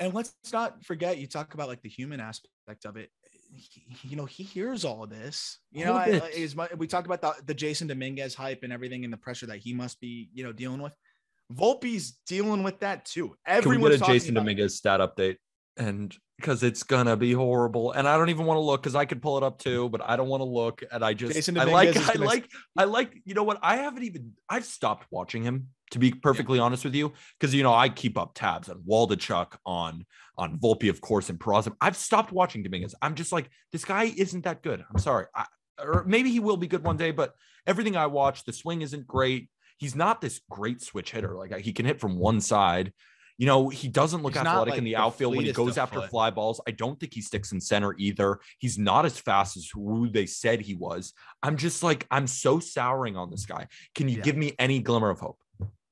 And let's not forget, you talk about like the human aspect of it. He hears all of this. We talked about the Jason Dominguez hype and everything and the pressure that he must be, dealing with. Volpe's dealing with that too. Everyone's talking about Jason Dominguez stat update, and because it's gonna be horrible, and I don't even want to look because I could pull it up too, but I don't want to look. And I like you know what? I've stopped watching him, to be perfectly honest with you, because I keep up tabs on Waldichuk, on Volpe, of course, and Peraza. I've stopped watching Dominguez. I'm just like, this guy isn't that good. I'm sorry. Or maybe he will be good one day, but everything I watch, the swing isn't great. He's not this great switch hitter. Like, he can hit from one side. He doesn't look athletic in the outfield when he goes after fly balls. I don't think he sticks in center either. He's not as fast as who they said he was. I'm just like, I'm so souring on this guy. Can you give me any glimmer of hope?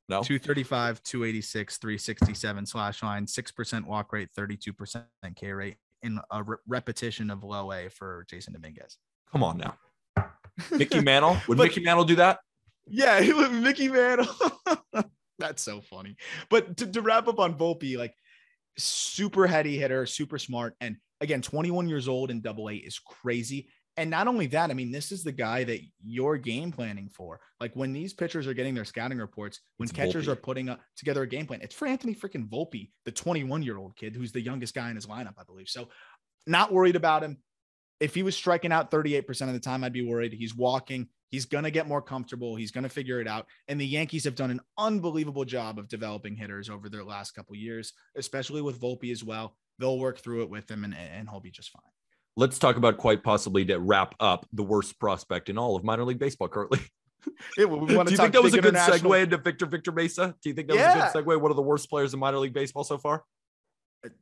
No. 235, 286, 367 slash line, 6% walk rate, 32% K rate in a repetition of low A for Jason Dominguez. Come on now. Mickey Mantle. Would Mickey Mantle do that? Yeah, he would. Mickey Mantle. That's so funny. But to wrap up on Volpe, like, super heady hitter, super smart. And again, 21 years old in double A is crazy. And not only that, I mean, this is the guy that you're game planning for. Like, when these pitchers are getting their scouting reports, when catchers are putting together a game plan, it's for Anthony freaking Volpe, the 21-year-old kid who's the youngest guy in his lineup, I believe. So not worried about him. If he was striking out 38% of the time, I'd be worried. He's walking. He's going to get more comfortable. He's going to figure it out. And the Yankees have done an unbelievable job of developing hitters over their last couple of years, especially with Volpe as well. They'll work through it with him, and he'll be just fine. Let's talk about, quite possibly to wrap up, the worst prospect in all of minor league baseball currently. Yeah, do you think that was a good segue into Victor Mesa? Do you think that was a good segue? One of the worst players in minor league baseball so far?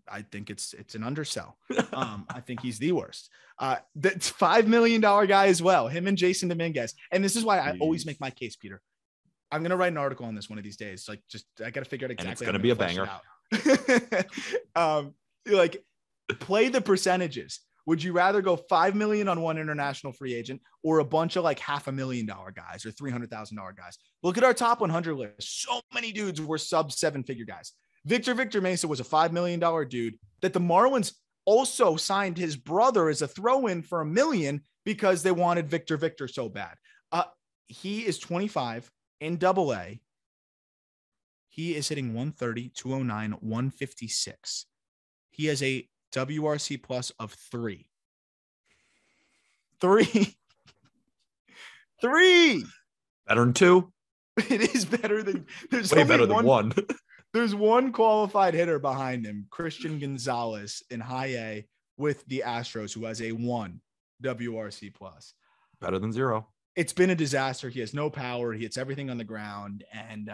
I think it's an undersell. I think he's the worst. The $5 million guy as well. Him and Jason Dominguez. And this is why I always make my case, Peter. I'm gonna write an article on this one of these days. Like, just I gotta figure out exactly. And it's gonna be a banger. Like, play the percentages. Would you rather go $5 million on one international free agent or a bunch of like $500,000 guys or $300,000 guys? Look at our top 100 list. So many dudes were sub 7-figure guys. Victor Mesa was a $5 million dude that the Marlins also signed his brother as a throw-in for $1 million because they wanted Victor so bad. He is 25 in AA. He is hitting 130, 209, 156. He has a WRC plus of 3. Better than 2. It is better than there's way better than 1. There's one qualified hitter behind him, Christian Gonzalez in high A with the Astros, who has a 1 WRC plus. Better than 0. It's been a disaster. He has no power. He hits everything on the ground, and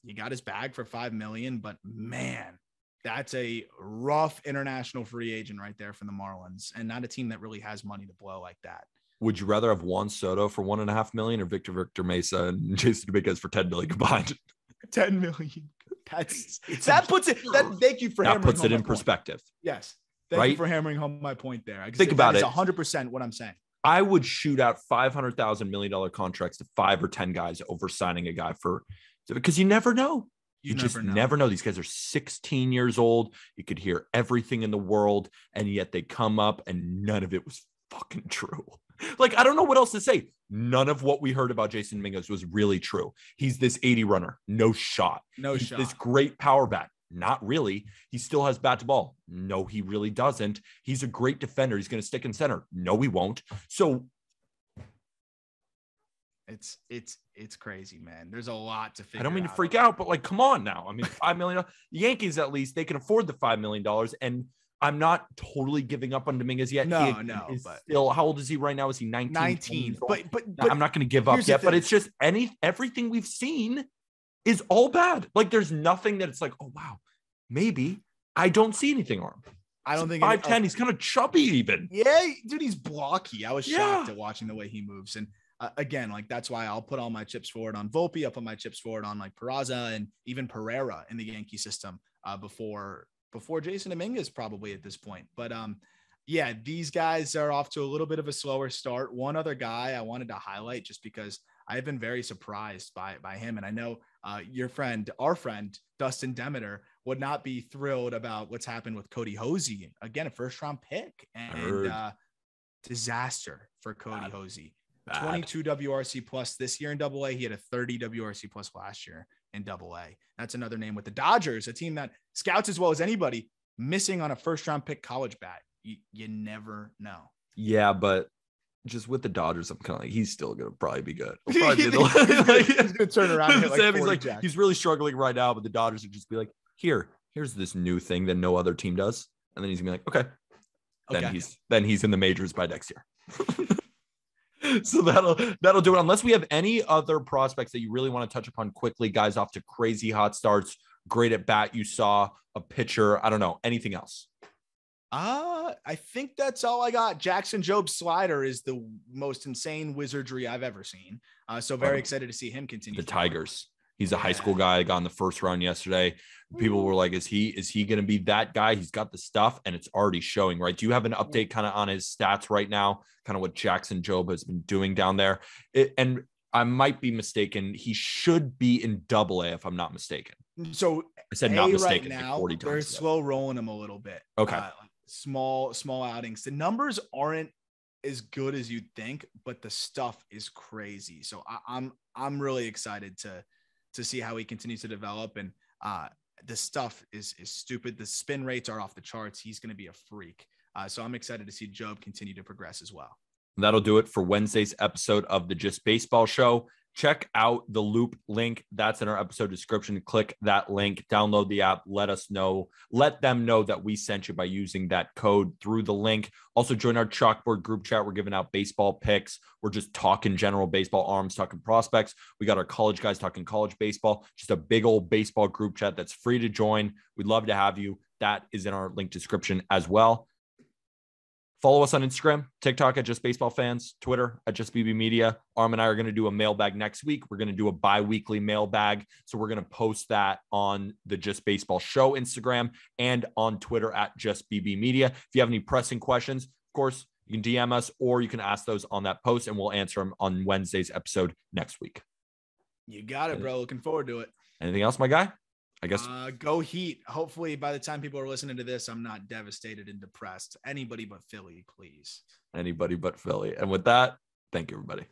he got his bag for $5 million. But man, that's a rough international free agent right there from the Marlins, and not a team that really has money to blow like that. Would you rather have Juan Soto for $1.5 million or Victor Mesa and Jason Dominguez for $10 million combined? $10 million. That puts it. Thank you for that puts it in perspective. Yes, thank you for hammering home my point there. Think about it. 100% what I'm saying. I would shoot out $500,000 million contracts to 5 or 10 guys over signing a guy because you never know. You just never know. These guys are 16 years old. You could hear everything in the world, and yet they come up and none of it was fucking true. Like, I don't know what else to say. None of what we heard about Jason Dominguez was really true. He's this 80 runner. No shot. He's this great power bat. Not really. He still has bat to ball. No, he really doesn't. He's a great defender. He's going to stick in center. No, he won't. So it's crazy, man. There's a lot to figure out. I don't mean to freak out, but like, come on now. I mean, $5 million. The Yankees, at least, they can afford the $5 million. And I'm not totally giving up on Dominguez yet. No, but still, how old is he right now? Is he 19? 19. But I'm not going to give up yet. But it's just everything we've seen is all bad. Like, there's nothing that it's like, oh wow, maybe. I don't see anything on him. I don't think 5'10". He's kind of chubby even. Yeah, dude, he's blocky. I was shocked at watching the way he moves. And again, like, that's why I'll put all my chips forward on Volpe. I'll put my chips forward on like Peraza and even Pereira in the Yankee system before Jason Dominguez probably at this point. But yeah, these guys are off to a little bit of a slower start. One other guy I wanted to highlight just because I've been very surprised by him. And I know our friend, Dustin Demeter, would not be thrilled about what's happened with Cody Hosey. Again, a first-round pick and disaster for Cody Hosey. 22 WRC plus this year in AA. He had a 30 WRC plus last year in AA. That's another name with the Dodgers, a team that scouts as well as anybody, missing on a first-round pick college bat. You never know. Yeah, but just with the Dodgers, I'm kind of like, he's still going to probably be good. He's going to turn around and hit like he's really struggling right now, but the Dodgers would just be like, here's this new thing that no other team does. And then he's gonna be like, okay. Then he's in the majors by next year. So that'll do it. Unless we have any other prospects that you really want to touch upon quickly, guys off to crazy hot starts, great at bat. You saw a pitcher. I don't know, anything else. I think that's all I got. Jackson Job's slider is the most insane wizardry I've ever seen. So very excited to see him continue. The Tigers. He's a high school guy, got in the first round yesterday. People were like, is he going to be that guy? He's got the stuff and it's already showing, right? Do you have an update kind of on his stats right now? Kind of what Jackson Job has been doing down there. And I might be mistaken. He should be in AA if I'm not mistaken. So I said not mistaken. Right now, like 40 times they're slow rolling him a little bit. Okay. Small outings. The numbers aren't as good as you'd think, but the stuff is crazy. So I'm really excited to see how he continues to develop. And the stuff is stupid. The spin rates are off the charts. He's going to be a freak. So I'm excited to see Job continue to progress as well. That'll do it for Wednesday's episode of the Just Baseball Show. Check out the Loop link. That's in our episode description. Click that link, download the app. Let them know that we sent you by using that code through the link. Also join our Chalkboard group chat. We're giving out baseball picks. We're just talking general baseball arms, talking prospects. We got our college guys talking college baseball, just a big old baseball group chat that's free to join. We'd love to have you. That is in our link description as well. Follow us on Instagram, TikTok at Just Baseball Fans, Twitter at Just BB Media. Arm and I are going to do a mailbag next week. We're going to do a bi-weekly mailbag. So we're going to post that on the Just Baseball Show Instagram and on Twitter at Just BB Media. If you have any pressing questions, of course, you can DM us or you can ask those on that post and we'll answer them on Wednesday's episode next week. You got it, bro. Looking forward to it. Anything else, my guy? I guess go Heat. Hopefully by the time people are listening to this, I'm not devastated and depressed. Anybody but Philly, please. Anybody but Philly. And with that, thank you, everybody.